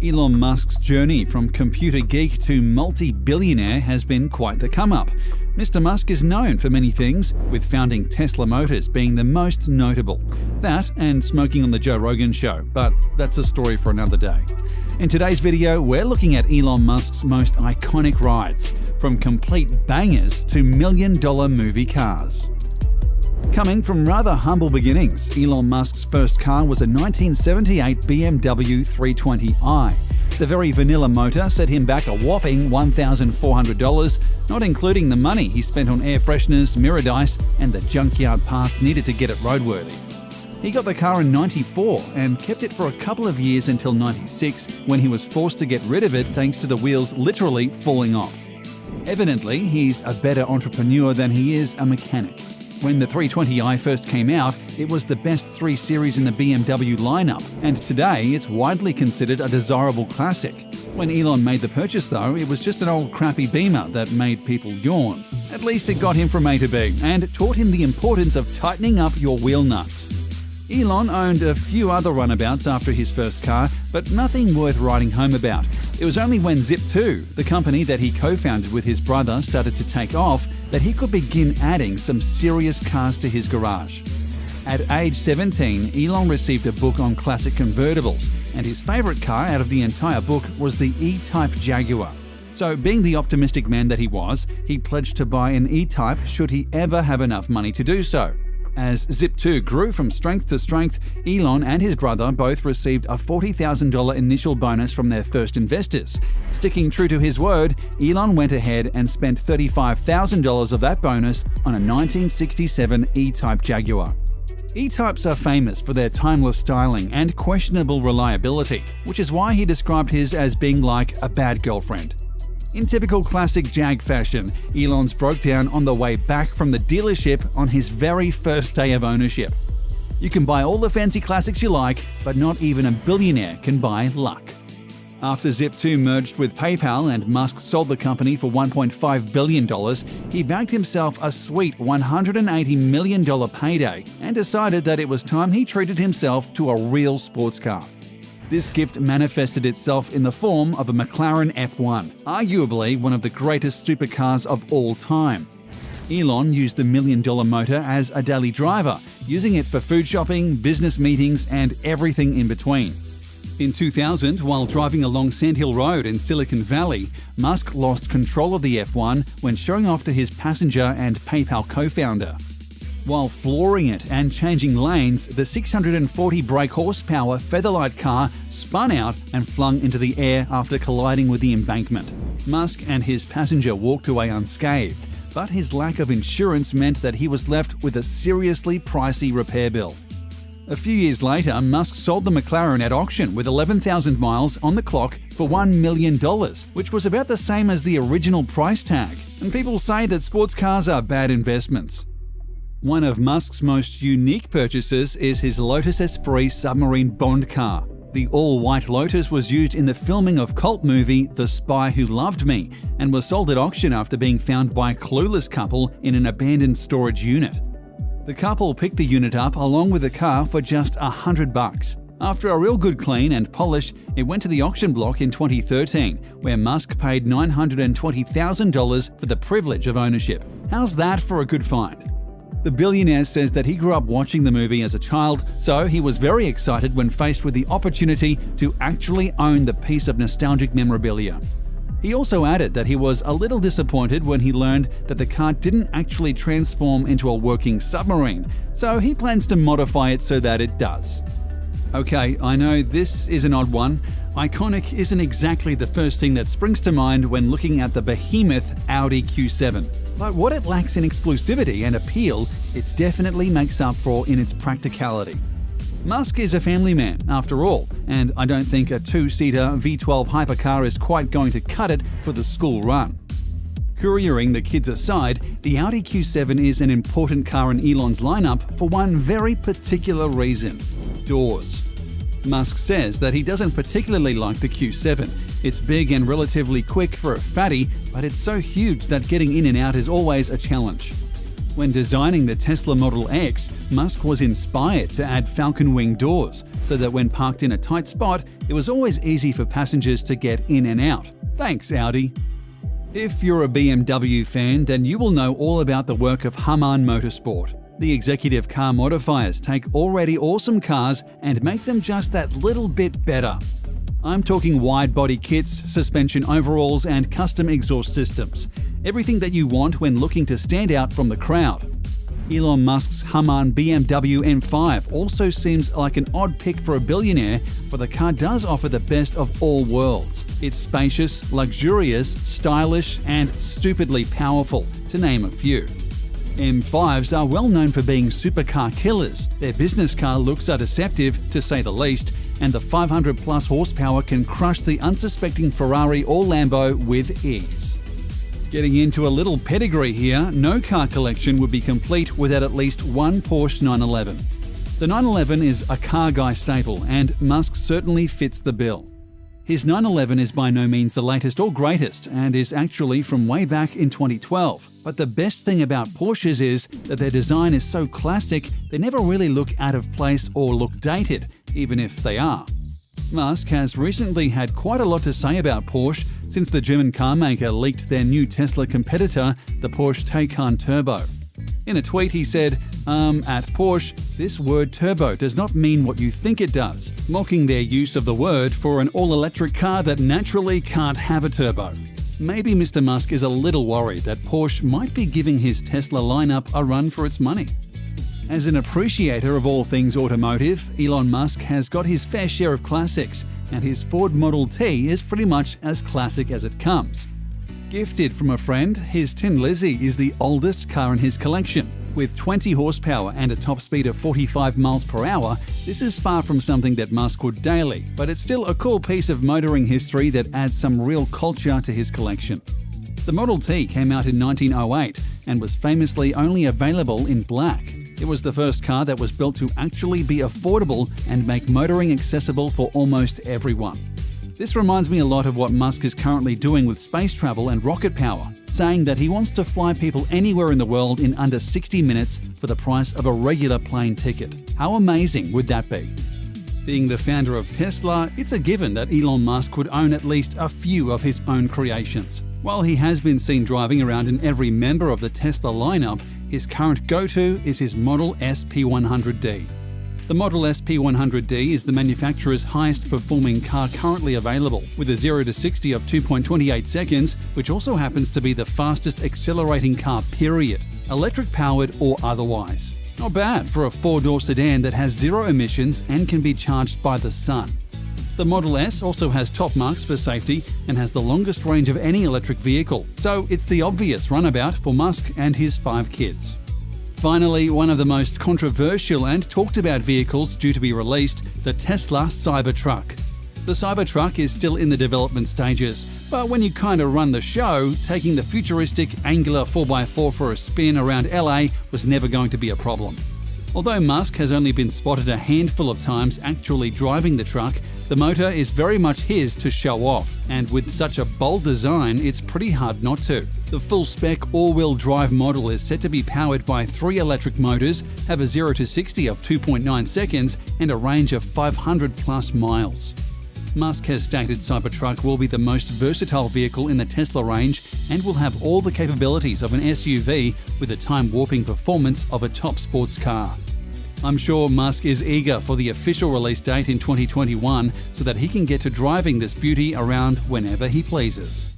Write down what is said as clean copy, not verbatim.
Elon Musk's journey from computer geek to multi-billionaire has been quite the come-up. Mr. Musk is known for many things, with founding Tesla Motors being the most notable. That and smoking on the Joe Rogan show, but that's a story for another day. In today's video, we're looking at Elon Musk's most iconic rides, from complete bangers to million-dollar movie cars. Coming from rather humble beginnings, Elon Musk's first car was a 1978 BMW 320i. The very vanilla motor set him back a whopping $1,400, not including the money he spent on air fresheners, mirror dice, and the junkyard parts needed to get it roadworthy. He got the car in '94 and kept it for a couple of years until '96, when he was forced to get rid of it thanks to the wheels literally falling off. Evidently, he's a better entrepreneur than he is a mechanic. When the 320i first came out, it was the best 3 Series in the BMW lineup, and today it's widely considered a desirable classic. When Elon made the purchase though, it was just an old crappy Beamer that made people yawn. At least it got him from A to B, and taught him the importance of tightening up your wheel nuts. Elon owned a few other runabouts after his first car, but nothing worth writing home about. It was only when Zip2, the company that he co-founded with his brother, started to take off, that he could begin adding some serious cars to his garage. At age 17, Elon received a book on classic convertibles, and his favourite car out of the entire book was the E-Type Jaguar. So, being the optimistic man that he was, he pledged to buy an E-Type should he ever have enough money to do so. As Zip2 grew from strength to strength, Elon and his brother both received a $40,000 initial bonus from their first investors. Sticking true to his word, Elon went ahead and spent $35,000 of that bonus on a 1967 E-Type Jaguar. E-Types are famous for their timeless styling and questionable reliability, which is why he described his as being like a bad girlfriend. In typical classic Jag fashion, Elon's broke down on the way back from the dealership on his very first day of ownership. You can buy all the fancy classics you like, but not even a billionaire can buy luck. After Zip2 merged with PayPal and Musk sold the company for $1.5 billion, he bagged himself a sweet $180 million payday and decided that it was time he treated himself to a real sports car. This gift manifested itself in the form of a McLaren F1, arguably one of the greatest supercars of all time. Elon used the $1 million motor as a daily driver, using it for food shopping, business meetings, and everything in between. In 2000, while driving along Sand Hill Road in Silicon Valley, Musk lost control of the F1 when showing off to his passenger and PayPal co-founder. While flooring it and changing lanes, the 640 brake horsepower Featherlight car spun out and flung into the air after colliding with the embankment. Musk and his passenger walked away unscathed, but his lack of insurance meant that he was left with a seriously pricey repair bill. A few years later, Musk sold the McLaren at auction with 11,000 miles on the clock for $1 million, which was about the same as the original price tag. And people say that sports cars are bad investments. One of Musk's most unique purchases is his Lotus ESPRIT submarine Bond car. The all-white Lotus was used in the filming of cult movie The Spy Who Loved Me and was sold at auction after being found by a clueless couple in an abandoned storage unit. The couple picked the unit up along with the car for just $100. After a real good clean and polish, it went to the auction block in 2013, where Musk paid $920,000 for the privilege of ownership. How's that for a good find? The billionaire says that he grew up watching the movie as a child, so he was very excited when faced with the opportunity to actually own the piece of nostalgic memorabilia. He also added that he was a little disappointed when he learned that the car didn't actually transform into a working submarine, so he plans to modify it so that it does. Okay, I know this is an odd one. Iconic isn't exactly the first thing that springs to mind when looking at the behemoth Audi Q7. But what it lacks in exclusivity and appeal, it definitely makes up for in its practicality. Musk is a family man, after all, and I don't think a 2-seater V12 hypercar is quite going to cut it for the school run. Couriering the kids aside, the Audi Q7 is an important car in Elon's lineup for one very particular reason: doors. Musk says that he doesn't particularly like the Q7. It's big and relatively quick for a fatty, but it's so huge that getting in and out is always a challenge. When designing the Tesla Model X, Musk was inspired to add falcon wing doors, so that when parked in a tight spot, it was always easy for passengers to get in and out. Thanks, Audi. If you're a BMW fan, then you will know all about the work of HAMANN Motorsport. The executive car modifiers take already awesome cars and make them just that little bit better. I'm talking wide-body kits, suspension overhauls, and custom exhaust systems. Everything that you want when looking to stand out from the crowd. Elon Musk's HAMANN BMW M5 also seems like an odd pick for a billionaire, but the car does offer the best of all worlds. It's spacious, luxurious, stylish, and stupidly powerful, to name a few. M5s are well known for being supercar killers. Their business car looks are deceptive, to say the least, and the 500-plus horsepower can crush the unsuspecting Ferrari or Lambo with ease. Getting into a little pedigree here, no car collection would be complete without at least one Porsche 911. The 911 is a car guy staple, and Musk certainly fits the bill. His 911 is by no means the latest or greatest, and is actually from way back in 2012. But the best thing about Porsches is that their design is so classic, they never really look out of place or look dated, even if they are. Musk has recently had quite a lot to say about Porsche since the German car maker leaked their new Tesla competitor, the Porsche Taycan Turbo. In a tweet he said, at Porsche, this word turbo does not mean what you think it does, mocking their use of the word for an all-electric car that naturally can't have a turbo. Maybe Mr. Musk is a little worried that Porsche might be giving his Tesla lineup a run for its money. As an appreciator of all things automotive, Elon Musk has got his fair share of classics, and his Ford Model T is pretty much as classic as it comes. Gifted from a friend, his Tin Lizzie is the oldest car in his collection. With 20 horsepower and a top speed of 45 miles per hour, this is far from something that Musk would daily, but it's still a cool piece of motoring history that adds some real culture to his collection. The Model T came out in 1908 and was famously only available in black. It was the first car that was built to actually be affordable and make motoring accessible for almost everyone. This reminds me a lot of what Musk is currently doing with space travel and rocket power, saying that he wants to fly people anywhere in the world in under 60 minutes for the price of a regular plane ticket. How amazing would that be? Being the founder of Tesla, it's a given that Elon Musk would own at least a few of his own creations. While he has been seen driving around in every member of the Tesla lineup, his current go-to is his Model S P100D. The Model S P100D is the manufacturer's highest-performing car currently available, with a 0 to 60 of 2.28 seconds, which also happens to be the fastest accelerating car period, electric-powered or otherwise. Not bad for a four-door sedan that has zero emissions and can be charged by the sun. The Model S also has top marks for safety and has the longest range of any electric vehicle, so it's the obvious runabout for Musk and his 5 kids. Finally, one of the most controversial and talked about vehicles due to be released, the Tesla Cybertruck. The Cybertruck is still in the development stages, but when you kind of run the show, taking the futuristic angular 4x4 for a spin around LA was never going to be a problem. Although Musk has only been spotted a handful of times actually driving the truck, the motor is very much his to show off, and with such a bold design, it's pretty hard not to. The full-spec all-wheel drive model is set to be powered by 3 electric motors, have a 0 to 60 of 2.9 seconds, and a range of 500+ miles. Musk has stated Cybertruck will be the most versatile vehicle in the Tesla range and will have all the capabilities of an SUV with the time-warping performance of a top sports car. I'm sure Musk is eager for the official release date in 2021 so that he can get to driving this beauty around whenever he pleases.